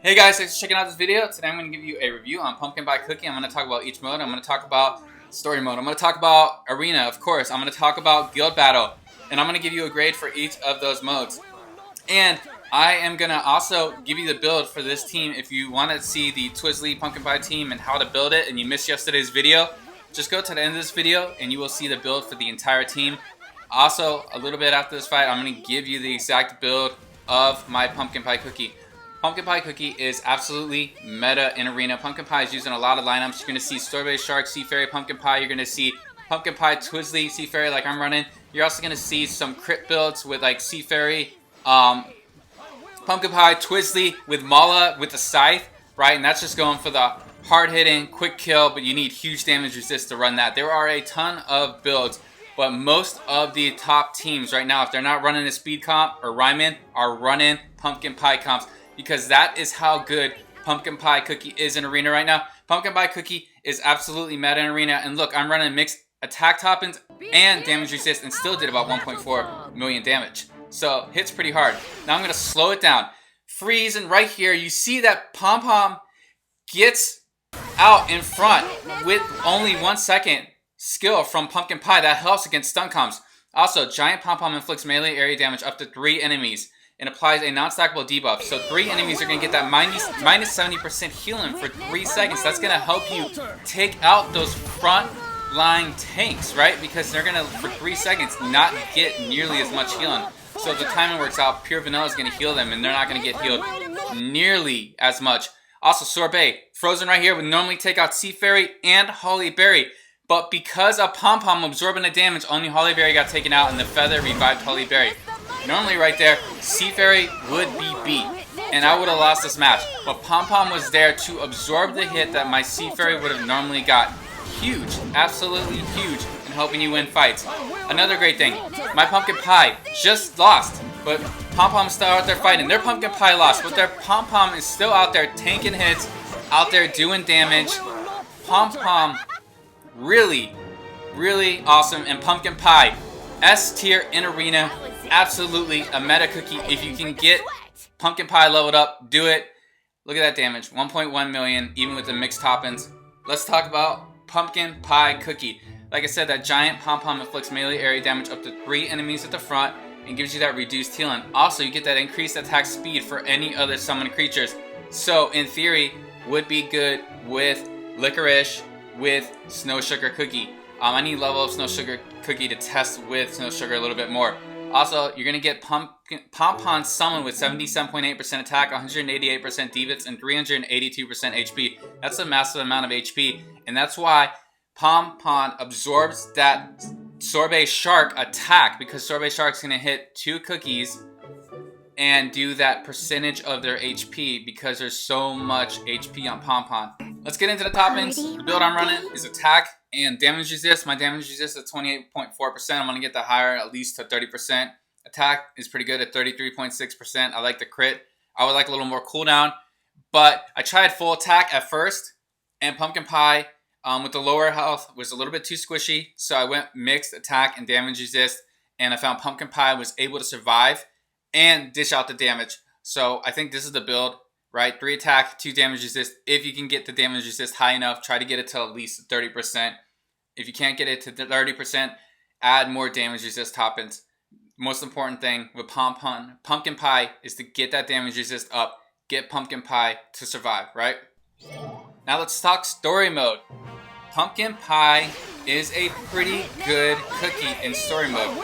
Hey guys, thanks for checking out this video. Today I'm going to give you a review on Pumpkin Pie Cookie. I'm going to talk about each mode. I'm going to talk about story mode. I'm going to talk about arena, of course. I'm going to talk about guild battle. And I'm going to give you a grade for each of those modes. And I am going to also give you the build for this team. If you want to see the Twizzly Pumpkin Pie team and how to build it and you missed yesterday's video, just go to the end of this video and you will see the build for the entire team. Also, a little bit after this fight, I'm going to give you the exact build of my Pumpkin Pie Cookie. Pumpkin Pie Cookie is absolutely meta in Arena. Pumpkin Pie is used in a lot of lineups. You're going to see Strawberry Shark, Sea Fairy, Pumpkin Pie. You're going to see Pumpkin Pie, Twizzly, Sea Fairy like I'm running. You're also going to see some crit builds with like Sea Fairy, Pumpkin Pie, Twizzly with Mala with the Scythe, right? And that's just going for the hard-hitting, quick kill, but you need huge damage resist to run that. There are a ton of builds, but most of the top teams right now, if they're not running a speed comp or Ryman, are running Pumpkin Pie comps. Because that is how good Pumpkin Pie Cookie is in Arena right now. Pumpkin Pie Cookie is absolutely meta in Arena. And look, I'm running mixed attack toppings and damage resist and still did about 1.4 million damage. So hits pretty hard. Now I'm going to slow it down. Freeze, and right here you see that Pom Pom gets out in front with only 1 second skill from Pumpkin Pie. That helps against stun comps. Also, Giant Pom Pom inflicts melee area damage up to 3 enemies. And applies a non-stackable debuff. So 3 enemies are going to get that minus 70% healing for 3 seconds. That's going to help you take out those front line tanks, right? Because they're going to, for 3 seconds, not get nearly as much healing. So if the timing works out, Pure Vanilla is going to heal them, and they're not going to get healed nearly as much. Also, Sorbet, frozen right here, would normally take out Sea Fairy and Holly Berry. But because of Pom Pom absorbing the damage, only Holly Berry got taken out, and the Feather revived Holly Berry. Normally right there, Sea Fairy would be beat, and I would have lost this match. But Pom Pom was there to absorb the hit that my Sea Fairy would have normally got. Huge, absolutely huge in helping you win fights. Another great thing, my Pumpkin Pie just lost, but Pom Pom's still out there fighting. Their Pumpkin Pie lost, but their Pom Pom is still out there tanking hits, out there doing damage. Pom Pom, really, really awesome, and Pumpkin Pie, S tier in Arena. Absolutely a meta cookie. If you can get Pumpkin Pie leveled up, do it. Look at that damage, 1.1 million, even with the mixed toppings. Let's talk about Pumpkin Pie Cookie. Like I said, that giant Pom Pom inflicts melee area damage up to 3 enemies at the front and gives you that reduced healing. Also, you get that increased attack speed for any other summoned creatures. So, in theory, would be good with Licorice, with Snow Sugar Cookie. I need level up Snow Sugar Cookie to test with Snow Sugar a little bit more. Also, you're going to get Pom Pom Summon with 77.8% attack, 188% defense, and 382% HP. That's a massive amount of HP, and that's why Pom Pom absorbs that Sorbet Shark attack, because Sorbet Shark's going to hit 2 cookies and do that percentage of their HP because there's so much HP on Pom Pom. Let's get into the toppings. The build I'm running is attack and damage resist. My damage resist is 28.4%. I'm going to get that higher, at least to 30%. Attack is pretty good at 33.6%. I like the crit. I would like a little more cooldown. But I tried full attack at first, and Pumpkin Pie with the lower health was a little bit too squishy. So I went mixed attack and damage resist, and I found Pumpkin Pie was able to survive and dish out the damage. So I think this is the build. Right, 3 attack, 2 damage resist. If you can get the damage resist high enough, try to get it to at least 30%. If you can't get it to 30%, add more damage resist toppings. Most important thing with Pumpkin Pie is to get that damage resist up. Get Pumpkin Pie to survive, right? Now let's talk story mode. Pumpkin Pie is a pretty good cookie in story mode.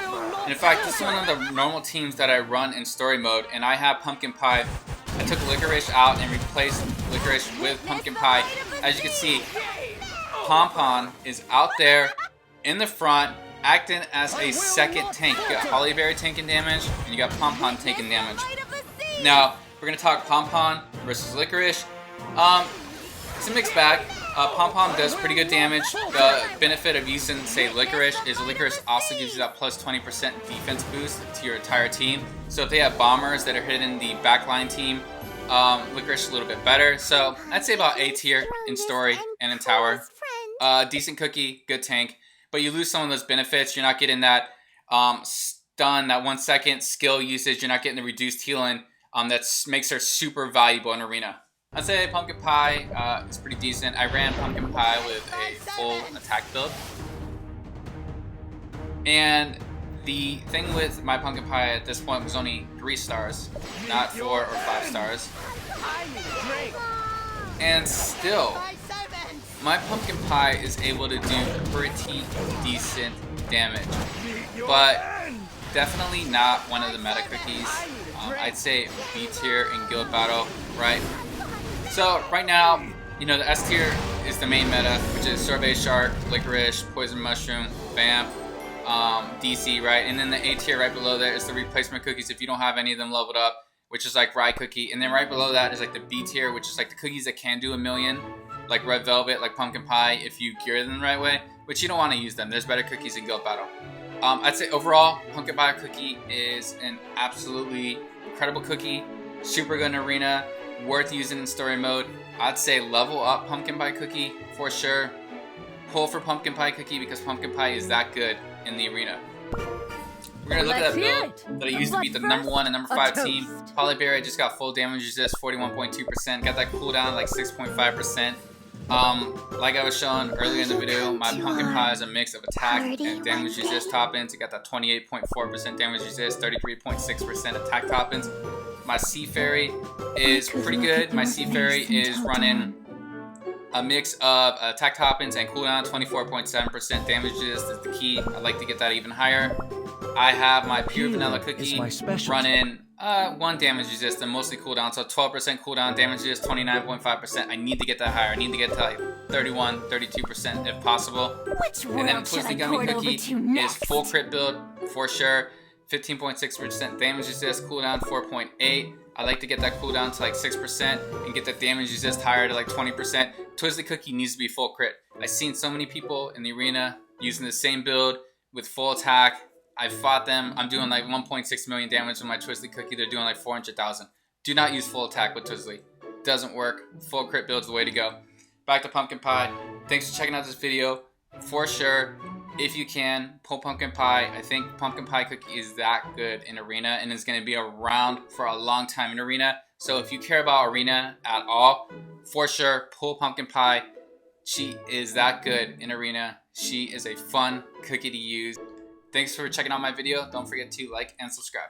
In fact, this is one of the normal teams that I run in story mode, and I have Pumpkin Pie. I took Licorice out and replaced Licorice with Pumpkin Pie. As you can see, Pom Pom is out there in the front acting as a second tank. You got Holly Berry taking damage, and you got Pom Pom taking damage. Now, we're going to talk Pom Pom versus Licorice. It's a mixed bag. Pom Pom does pretty good damage. The benefit of using, say, Licorice is Licorice also gives you that plus 20% defense boost to your entire team. So if they have bombers that are hitting the backline team, Licorice is a little bit better. So I'd say about A tier in story and in tower. Decent cookie, good tank. But you lose some of those benefits. You're not getting that stun, that 1 second skill usage. You're not getting the reduced healing that makes her super valuable in Arena. I'd say pumpkin pie is pretty decent. I ran pumpkin pie with a full attack build. And the thing with my pumpkin pie at this point was only 3 stars, not 4 or 5 stars. And still, my pumpkin pie is able to do pretty decent damage. But definitely not one of the meta cookies. I'd say B tier in guild battle, right? So right now, you know, the S tier is the main meta, which is Sorbet Shark, Licorice, Poison Mushroom, Vamp, DC, right? And then the A tier right below there is the replacement cookies if you don't have any of them leveled up, which is like Rye Cookie. And then right below that is like the B tier, which is like the cookies that can do a million, like Red Velvet, like Pumpkin Pie, if you gear them the right way, but you don't want to use them. There's better cookies in guild battle. I'd say overall, Pumpkin Pie Cookie is an absolutely incredible cookie, super good in arena, worth using in story mode. I'd say level up Pumpkin Pie Cookie for sure. Pull for Pumpkin Pie Cookie because Pumpkin Pie is that good in the arena. We're gonna look at that build that I used to beat the number 1 and number 5 team. Polyberry, I just got full damage resist, 41.2%. Got that cooldown like 6.5%. Like I was showing earlier in the video, my pumpkin pie is a mix of attack and damage resist top-ends. It got that 28.4% damage resist, 33.6% attack top-ends. My Sea Fairy is pretty good. My Sea Fairy is running a mix of attack top-ends and cooldown, 24.7% damage resist is the key. I'd like to get that even higher. I have my Pure Vanilla Cookie running 1 damage resist and mostly cooldown, so 12% cooldown, damage resist 29.5%. I need to get that higher. I need to get to like 31, 32% if possible. And then Twisty Gummy Cookie is full crit build for sure. 15.6% damage resist, cooldown 4.8. I like to get that cooldown to like 6% and get the damage resist higher to like 20%. Twisty Cookie needs to be full crit. I've seen so many people in the arena using the same build with full attack. I fought them. I'm doing like 1.6 million damage with my Twisty Cookie. They're doing like 400,000. Do not use full attack with Twisty. Doesn't work. Full crit build's the way to go. Back to Pumpkin Pie. Thanks for checking out this video. For sure, if you can, pull Pumpkin Pie. I think Pumpkin Pie Cookie is that good in arena and is going to be around for a long time in arena. So if you care about arena at all, for sure, pull Pumpkin Pie. She is that good in arena. She is a fun cookie to use. Thanks for checking out my video. Don't forget to like and subscribe.